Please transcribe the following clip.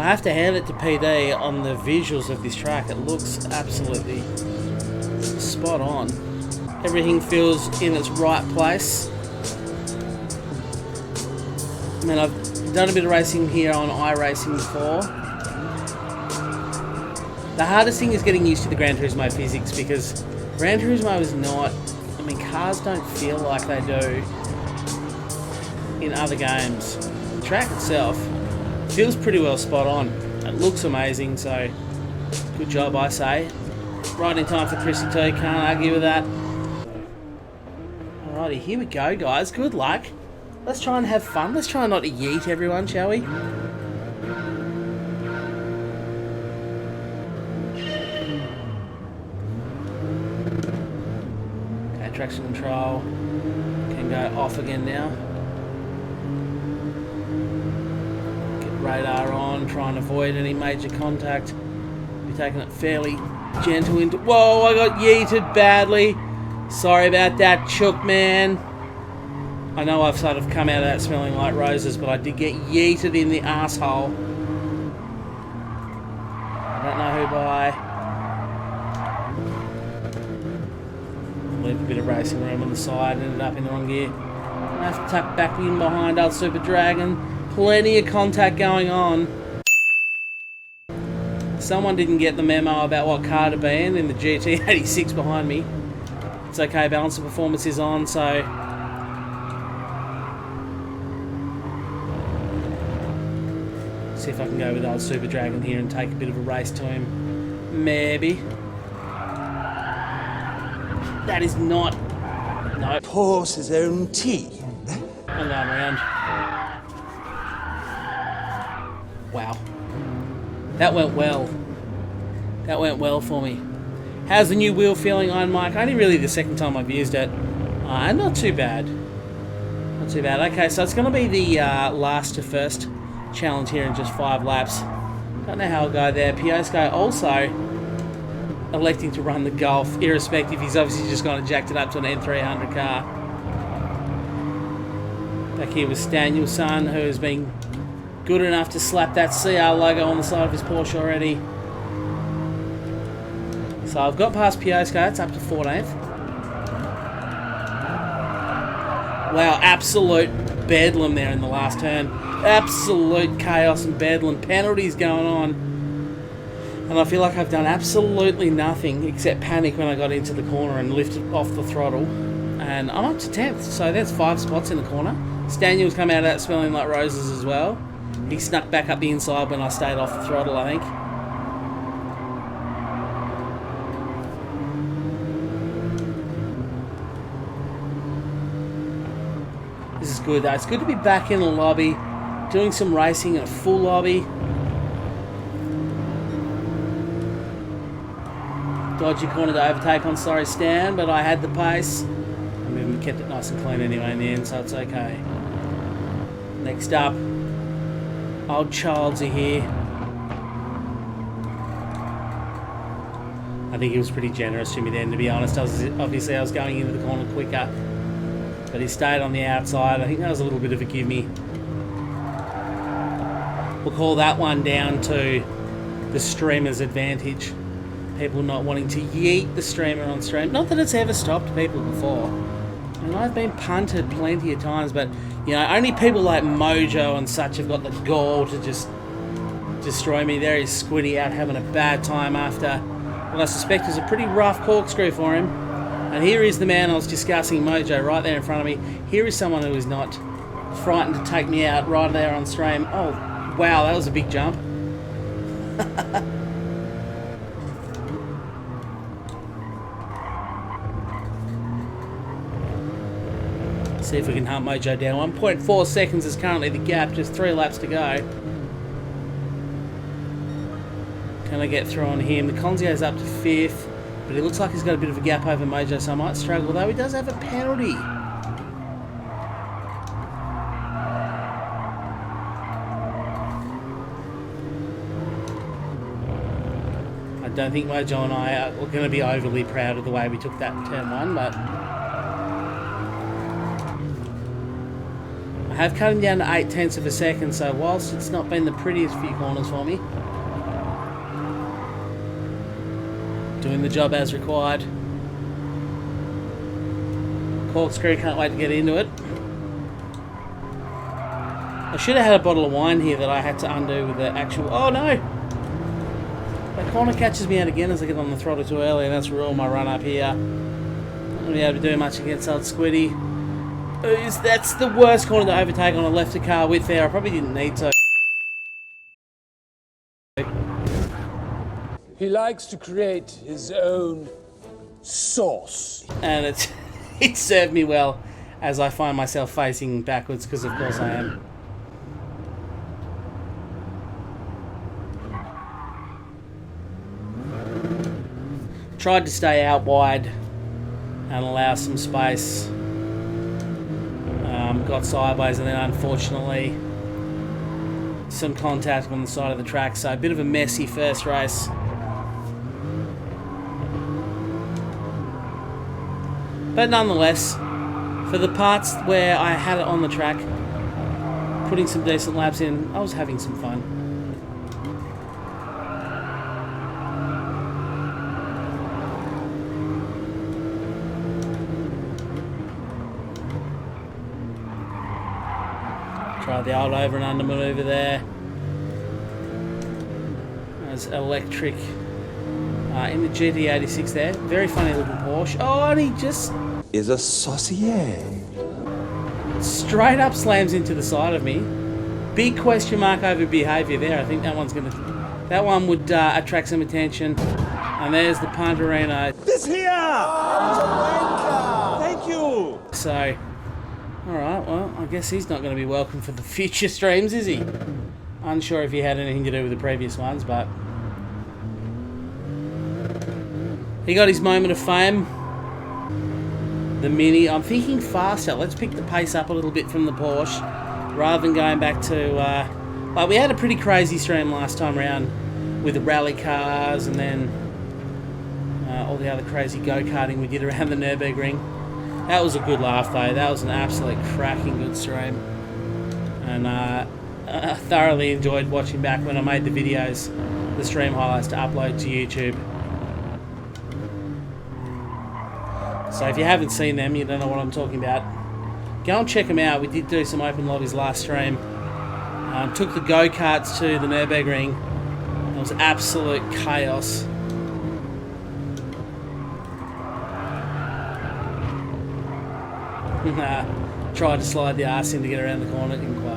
have to hand it to PD on the visuals of this track. It looks absolutely spot on. Everything feels in its right place. I mean, I've done a bit of racing here on iRacing before. The hardest thing is getting used to the Gran Turismo physics, because Gran Turismo is not... I mean, cars don't feel like they do in other games. The track itself feels pretty well spot on. It looks amazing, so good job, I say. Right in time for Chrissy T, can't argue with that. Alrighty, here we go, guys. Good luck. Let's try and have fun. Let's try not to yeet everyone, shall we? Okay, traction control. Can go off again now. Get radar on, try and avoid any major contact. Be taking it fairly gentle into... Whoa, I got yeeted badly. Sorry about that, Chook man. I know I've sort of come out of that smelling like roses, but I did get yeeted in the arsehole. I don't know who by. Leave a bit of racing room on the side, ended up in the wrong gear. I have to tuck back in behind old Super Dragon. Plenty of contact going on. Someone didn't get the memo about what car to be in the GT86 behind me. It's okay, balance of performance is on, so... See if I can go with old Super Dragon here and take a bit of a race to him. Maybe. That is not... No. Pours his own tea. I'm going around. Wow. That went well. That went well for me. How's the new wheel feeling, Iron Mike? Only really the second time I've used it. Not too bad. Not too bad. Okay, so it's going to be the last to first challenge here in just 5 laps. Don't know how I'll go there. Piosco also electing to run the Golf, irrespective. He's obviously just gone and jacked it up to an N300 car. Back here with Danielson, who has been good enough to slap that CR logo on the side of his Porsche already. So I've got past Piosco, it's up to 14th. Wow, absolute bedlam there in the last turn. Absolute chaos and bedlam. Penalties going on. And I feel like I've done absolutely nothing except panic when I got into the corner and lifted off the throttle. And I'm up to 10th, so there's 5 spots in the corner. Staniel's come out of that smelling like roses as well. He snuck back up the inside when I stayed off the throttle, I think. This is good though. It's good to be back in the lobby, doing some racing in a full lobby. Dodgy corner to overtake on, sorry Stan, but I had the pace. I mean, we kept it nice and clean anyway in the end, so it's okay. Next up, old Childsy here. I think he was pretty generous to me then, to be honest. Obviously I was going into the corner quicker, but he stayed on the outside. I think that was a little bit of a gimme. We'll call that one down to the streamer's advantage. People not wanting to yeet the streamer on stream. Not that it's ever stopped people before. I mean, I've been punted plenty of times, but, you know, only people like Mojo and such have got the gall to just destroy me. There is Squiddy out having a bad time after what I suspect is a pretty rough corkscrew for him. And here is the man I was discussing, Mojo, right there in front of me. Here is someone who is not frightened to take me out right there on stream. Oh, wow, that was a big jump. See if we can hunt Mojo down. 1.4 seconds is currently the gap, just 3 laps to go. Can I get through on him? The Conzio's up to 5th, but it looks like he's got a bit of a gap over Mojo, so I might struggle, though he does have a penalty. I don't think Mojo and I are going to be overly proud of the way we took that in turn 1, but... I I have cut him down to 0.8 of a second, so whilst it's not been the prettiest few corners for me, doing the job as required. Corkscrew, can't wait to get into it. I should have had a bottle of wine here that I had to undo with the actual... Oh no! That corner catches me out again as I get on the throttle too early, and that's where all my run up here. Not going to be able to do much against old Squiddy. That's the worst corner to overtake on a left car width there. I probably didn't need to. He likes to create his own sauce. And it served me well as I find myself facing backwards, because of course I am. Tried to stay out wide and allow some space. Got sideways and then unfortunately some contact on the side of the track, so a bit of a messy first race. But nonetheless, for the parts where I had it on the track, putting some decent laps in, I was having some fun. Tried the old over and under manoeuvre there. There's electric in the GT86 there. Very funny looking Porsche. Oh, and he just Is a saucier. straight up slams into the side of me. Big question mark over behaviour there. I think that one would attract some attention. And there's the Punterino. This here! Thank you! So, alright, well, I guess he's not going to be welcome for the future streams, is he? Unsure if he had anything to do with the previous ones, but he got his moment of fame. The Mini. I'm thinking faster. Let's pick the pace up a little bit from the Porsche, rather than going back to... like, we had a pretty crazy stream last time around with the rally cars and then all the other crazy go-karting we did around the Nürburgring. That was a good laugh, though. That was an absolute cracking good stream. And I thoroughly enjoyed watching back when I made the videos, the stream highlights to upload to YouTube. So if you haven't seen them, you don't know what I'm talking about. Go and check them out. We did do some open lobbies last stream. Took the go-karts to the Nürburgring. It was absolute chaos. Tried to slide the arse in to get around the corner, didn't quite.